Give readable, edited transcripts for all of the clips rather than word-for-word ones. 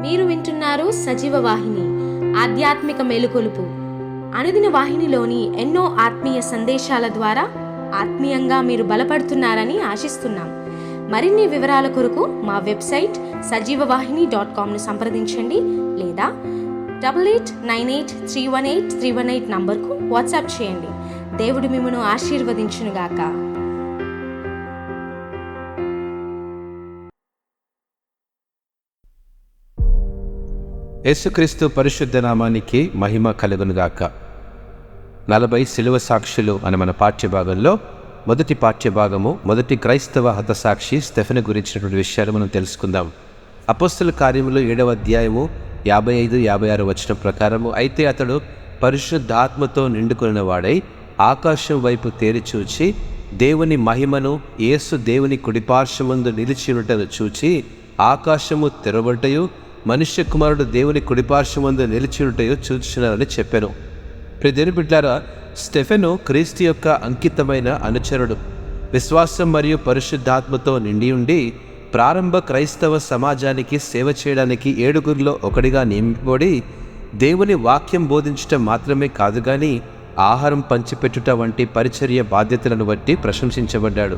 మీరు వింటున్నారు సజీవ వాహిని ఆధ్యాత్మిక మేలుకొలుపు. అనుదిన వాహినిలోని ఎన్నో ఆత్మీయ సందేశాల ద్వారా ఆత్మీయంగా మీరు బలపడుతున్నారని ఆశిస్తున్నాం. మరిన్ని వివరాల కొరకు మా వెబ్సైట్ sajivavahini.com సంప్రదించండి లేదా 8898318318 నంబర్కు వాట్సాప్ చేయండి. దేవుడు మిమ్మను ఆశీర్వదించునుగాక. యేసుక్రీస్తు పరిశుద్ధ నామానికి మహిమ కలుగునుగాక. 40 శిలువ సాక్షులు అనే మన పాఠ్యభాగంలో మొదటి పాఠ్యభాగము మొదటి క్రైస్తవ హతసాక్షి స్టెఫెను గురించినటువంటి విషయాలు మనం తెలుసుకుందాం. అపోస్తల కార్యములు 7వ అధ్యాయము 55-56 వచనం ప్రకారము, అయితే అతడు పరిశుద్ధాత్మతో నిండుకున్న వాడై ఆకాశం వైపు తేరిచూచి దేవుని మహిమను, యేసు దేవుని కుడిపార్శ్వమందు నిలిచియుండుటను చూచి ఆకాశము తెరవబడుటయు మనుష్య కుమారుడు దేవుని కుడిపార్శ్వమందు నిలిచియుండుటయు చూచుచున్నారని చెప్పాను. ప్రియదేవుని బిడ్డలారా, స్టెఫెను క్రీస్తు యొక్క అంకితమైన అనుచరుడు. విశ్వాసం మరియు పరిశుద్ధాత్మతో నిండి ఉండి ప్రారంభ క్రైస్తవ సమాజానికి సేవ చేయడానికి 7గురిలో ఒకడిగా నియమింపబడి దేవుని వాక్యం బోధించటం మాత్రమే కాదు కానీ ఆహారం పంచిపెట్టుట వంటి పరిచర్య బాధ్యతలను బట్టి ప్రశంసించబడ్డాడు.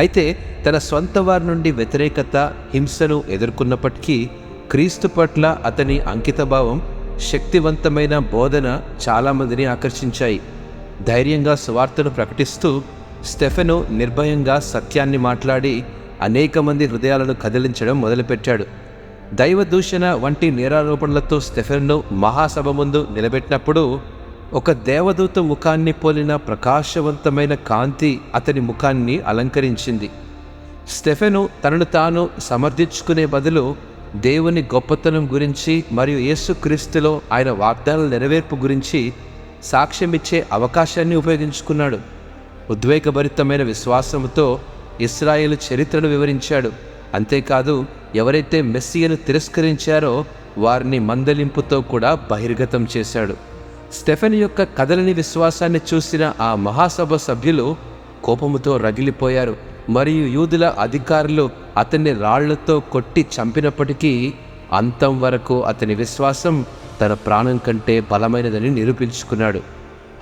అయితే తన సొంత వారి నుండి వ్యతిరేకత, హింసను ఎదుర్కొన్నప్పటికీ క్రీస్తు పట్ల అతని అంకితభావం, శక్తివంతమైన బోధన చాలామందిని ఆకర్షించాయి. ధైర్యంగా సువార్తను ప్రకటిస్తూ స్టెఫెను నిర్భయంగా సత్యాన్ని మాట్లాడి అనేక మంది హృదయాలను కదిలించడం మొదలుపెట్టాడు. దైవ దూషణ వంటి నేరారోపణలతో స్టెఫెను మహాసభ ముందు నిలబెట్టినప్పుడు ఒక దేవదూత ముఖాన్ని పోలిన ప్రకాశవంతమైన కాంతి అతని ముఖాన్ని అలంకరించింది. స్టెఫెను తనను తాను సమర్థించుకునే బదులు దేవుని గొప్పతనం గురించి మరియు యేసుక్రీస్తులో ఆయన వాగ్దానాల నెరవేర్పు గురించి సాక్ష్యమిచ్చే అవకాశాన్ని ఉపయోగించుకున్నాడు. ఉద్వేగభరితమైన విశ్వాసంతో ఇశ్రాయేలు చరిత్రను వివరించాడు. అంతేకాదు, ఎవరైతే మెస్సియను తిరస్కరించారో వారిని మందలింపుతో కూడా బహిర్గతం చేశాడు. స్టెఫెను యొక్క కదలని విశ్వాసాన్ని చూసిన ఆ మహాసభ సభ్యులు కోపముతో రగిలిపోయారు. మరియు యూదుల అధికారులు అతన్ని రాళ్లతో కొట్టి చంపినప్పటికీ అంతం వరకు అతని విశ్వాసం తన ప్రాణం కంటే బలమైనదని నిరూపించుకున్నాడు.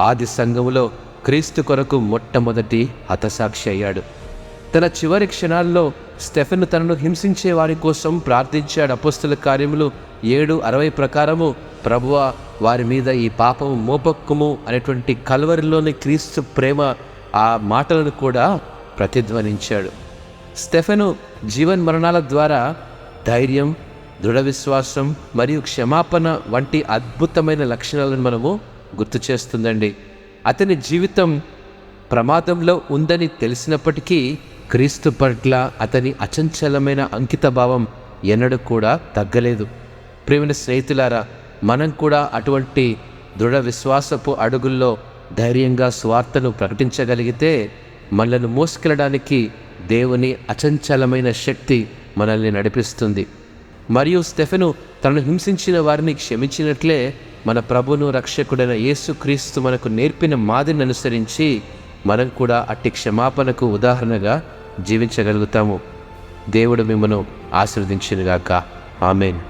ఆది సంఘములో క్రీస్తు కొరకు మొట్టమొదటి హతసాక్షి అయ్యాడు. తన చివరి క్షణాల్లో స్టెఫెను తనను హింసించే వారి కోసం ప్రార్థించాడు. అపోస్తల కార్యములు 7:60 ప్రకారము, ప్రభువా, వారి మీద ఈ పాపము మోపక్కుము అనేటువంటి కల్వరిలోని క్రీస్తు ప్రేమ ఆ మాటలను కూడా ప్రతిధ్వనించాడు. స్టెఫెను జీవన్మరణాల ద్వారా ధైర్యం, దృఢ విశ్వాసం మరియు క్షమాపణ వంటి అద్భుతమైన లక్షణాలను మనము గుర్తు చేస్తుందండి. అతని జీవితం ప్రమాదంలో ఉందని తెలిసినప్పటికీ క్రీస్తు పట్ల అతని అచంచలమైన అంకిత భావం ఎన్నడూ కూడా తగ్గలేదు. ప్రియమైన స్నేహితులారా, మనం కూడా అటువంటి దృఢ విశ్వాసపు అడుగుల్లో ధైర్యంగా స్వార్థను ప్రకటించగలిగితే మనల్ని మోసుకెళ్ళడానికి దేవుని అచంచలమైన శక్తి మనల్ని నడిపిస్తుంది. మరియు స్టెఫెను తనను హింసించిన వారిని క్షమించినట్లే మన ప్రభువును రక్షకుడైన యేసుక్రీస్తు మనకు నేర్పిన మాదిరిని అనుసరించి మనం కూడా అట్టి క్షమాపణకు ఉదాహరణగా జీవించగలుగుతాము. దేవుడు మిమ్మను ఆశీర్వదించునుగాక. ఆమేన్.